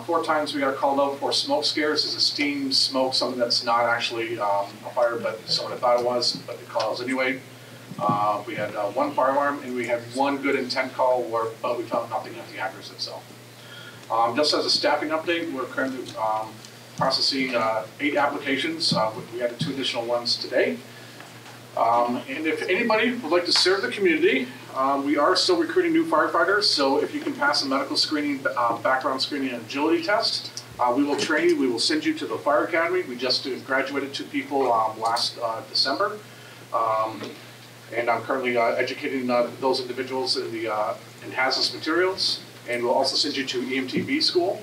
4 times we got called out for smoke scares. It's a steam smoke, something that's not actually a fire, but someone thought it was, but they called us anyway. We had 1 fire alarm, and we had 1 good intent call, but we found nothing at the address itself. Just as a staffing update, we're currently processing 8 applications. We added 2 additional ones today. And if anybody would like to serve the community, we are still recruiting new firefighters, so if you can pass a medical screening, background screening and agility test, we will train you, we will send you to the fire academy. We just graduated 2 people last December. And I'm currently educating those individuals in hazardous materials, and we'll also send you to EMTB school.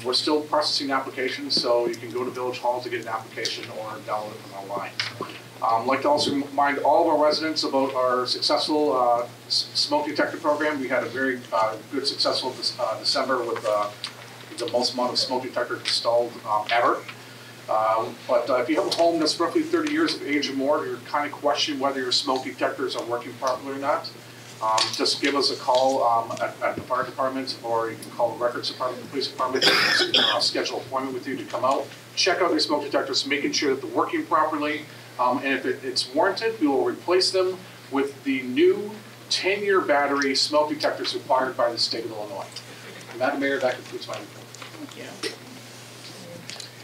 We're still processing applications, so you can go to Village Hall to get an application or download it from online. I'd like to also remind all of our residents about our successful smoke detector program. We had a very good, successful December with the most amount of smoke detectors installed ever. But if you have a home that's roughly 30 years of age or more, you're kind of questioning whether your smoke detectors are working properly or not, just give us a call at the fire department, or you can call the records department, the police department, and schedule an appointment with you to come out, check out your smoke detectors, making sure that they're working properly. And if it's warranted, we will replace them with the new 10-year battery smoke detectors required by the state of Illinois. Madam Mayor, that concludes my report. Thank you.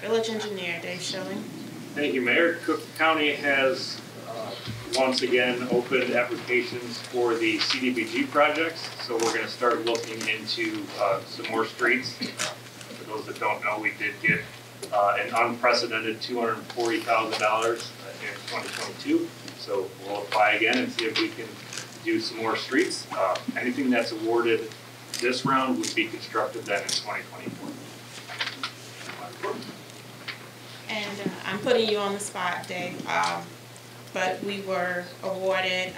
Village Engineer Dave Schilling. Thank you, Mayor. Cook County has once again opened applications for the CDBG projects, so we're going to start looking into some more streets. For those that don't know, we did get an unprecedented $240,000 in 2022, so we'll apply again and see if we can do some more streets. Anything that's awarded this round would be constructed then in 2024. And I'm putting you on the spot, Dave, but we were awarded.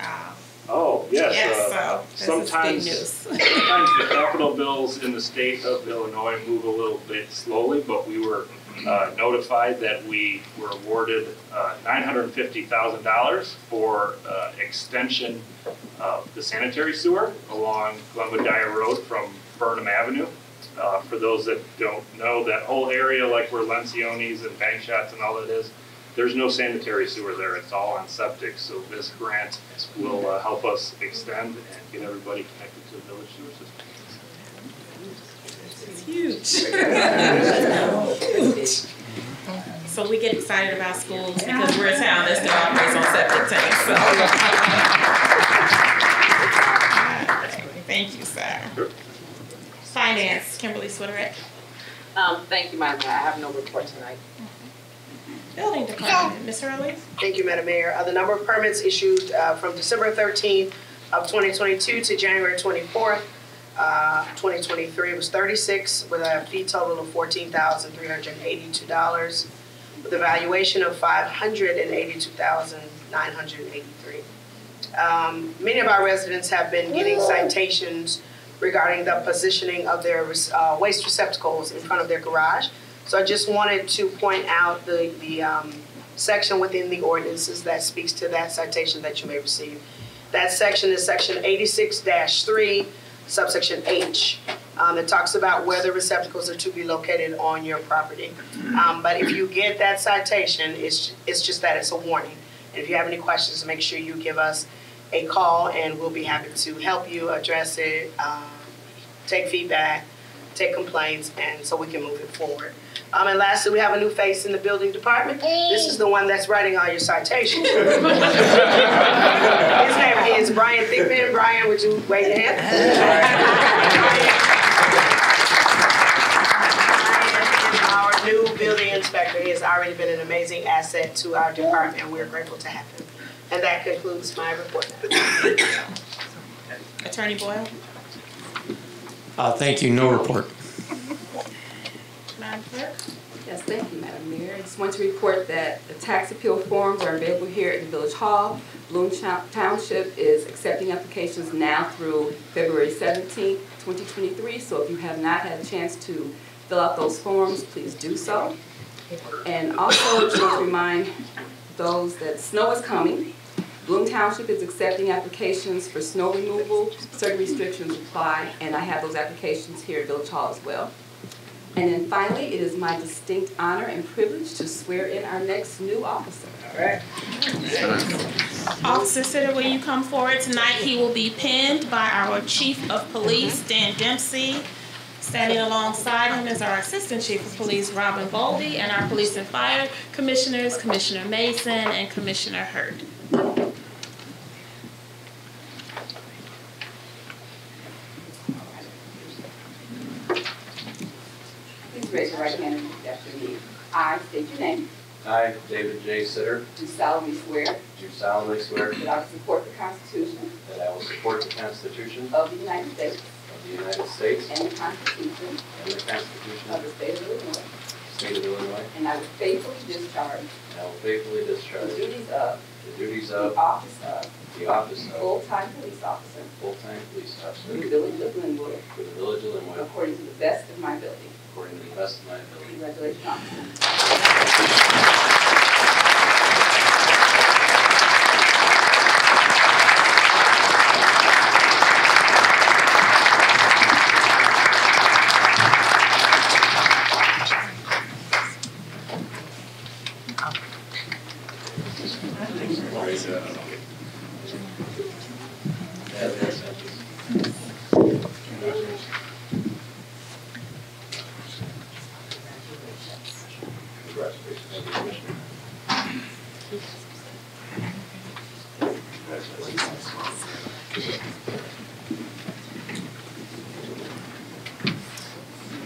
Oh, yes. Yes, so this is big news. Sometimes the capital bills in the state of Illinois move a little bit slowly, but we were notified that we were awarded $950,000 for extension of the sanitary sewer along Lynwood Dyer Road from Burnham Avenue. For those that don't know, that whole area, like where Lencioni's and Bank Shots and all that is, there's no sanitary sewer there. It's all on septic. So this grant will help us extend and get everybody connected to the village sewer system. It's huge. So we get excited about schools because we're a town that still operates on septic tanks. So. Thank you, sir. Finance, Kimberly Switterick. Thank you, Madam Mayor. I have no report tonight. Building Department, Ms. Hurley. Thank you, Madam Mayor. The number of permits issued from December 13th of 2022 to January 24th, 2023 was 36, with a fee total of $14,382, with a valuation of $582,983. Many of our residents have been getting citations regarding the positioning of their waste receptacles in front of their garage. So I just wanted to point out the section within the ordinances that speaks to that citation that you may receive. That section is section 86-3, subsection H. It talks about where the receptacles are to be located on your property. But if you get that citation, it's just that, it's a warning. And if you have any questions, make sure you give us a call and we'll be happy to help you address it, take feedback, take complaints, and so we can move it forward. And lastly, we have a new face in the building department. This is the one that's writing all your citations. His name is Brian Thigpen. Brian, would you wave your hand? Our new building inspector. He has already been an amazing asset to our department, and we're grateful to have him. And that concludes my report. Attorney Boyle. Thank you. No report. Madam Clerk. Yes, thank you, Madam Mayor. I just want to report that the tax appeal forms are available here at the Village Hall. Bloom Township is accepting applications now through February 17th, 2023. So if you have not had a chance to fill out those forms, please do so. And also, just want to remind those that snow is coming. Bloom Township is accepting applications for snow removal. Certain restrictions apply, and I have those applications here at Village Hall as well. And then finally, it is my distinct honor and privilege to swear in our next new officer. All right. Officer Sitter, will you come forward tonight? He will be pinned by our Chief of Police, Dan Dempsey. Standing alongside him is our Assistant Chief of Police, Robin Boldy, and our Police and Fire Commissioners, Commissioner Mason and Commissioner Hurd. Please raise your right hand and repeat after me. I state your name. I, David J. Sitter, Do solemnly swear do solemnly swear that I will support the Constitution that I will support the Constitution of the United States of the United States and the Constitution and the Constitution of the State of Illinois, State of Illinois, and I will faithfully discharge and I will faithfully the discharge duties of the office of full-time police officer full-time police for officer the Village of Lynwood for the Village of Lynwood according to the best of my ability. according to the best of my ability. Congratulations, officer.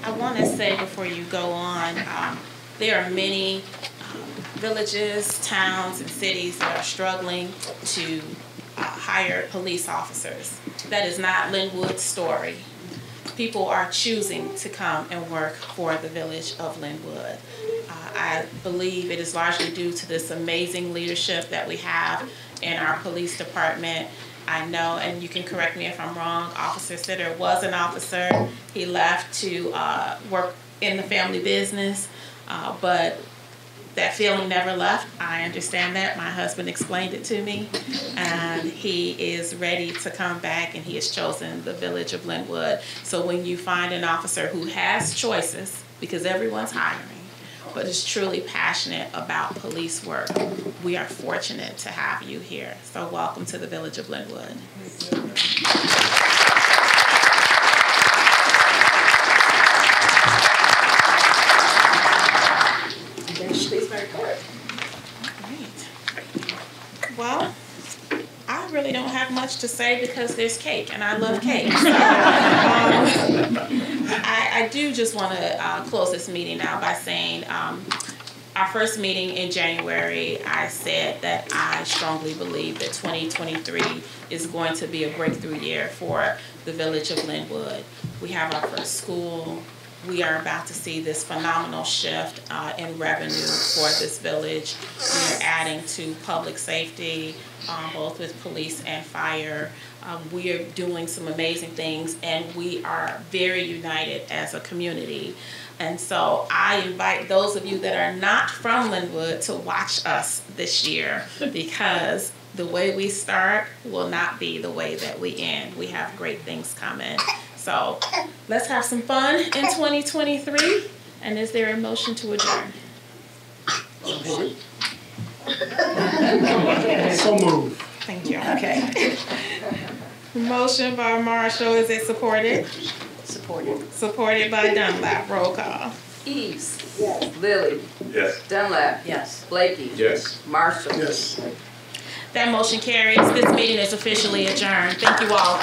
I want to say before you go on, there are many villages, towns, and cities that are struggling to hire police officers. That is not Lynwood's story. People are choosing to come and work for the Village of Lynwood. I believe it is largely due to this amazing leadership that we have in our police department. I know, and you can correct me if I'm wrong, Officer Sitter was an officer. He left to work in the family business, but that feeling never left. I understand that. My husband explained it to me, and he is ready to come back, and he has chosen the Village of Lynwood. So when you find an officer who has choices, because everyone's hiring, but is truly passionate about police work, we are fortunate to have you here. So welcome to the Village of Lynwood. Please, very good. Great. Well, I really don't have much to say because there's cake, and I love cake. So, I do just want to close this meeting out by saying our first meeting in January, I said that I strongly believe that 2023 is going to be a breakthrough year for the Village of Lynwood. We have our first school. We are about to see this phenomenal shift in revenue for this village. We are adding to public safety, both with police and fire. We are doing some amazing things, and we are very united as a community. And so I invite those of you that are not from Lynwood to watch us this year, because the way we start will not be the way that we end. We have great things coming. So let's have some fun in 2023. And is there a motion to adjourn? So moved. Thank you. Okay. Motion by Marshall. Is it supported? Supported. Supported by Dunlap. Roll call. Eves. Yes. Lilly. Yes. Dunlap. Yes. Blakey. Yes. Marshall. Yes. That motion carries. This meeting is officially adjourned. Thank you all.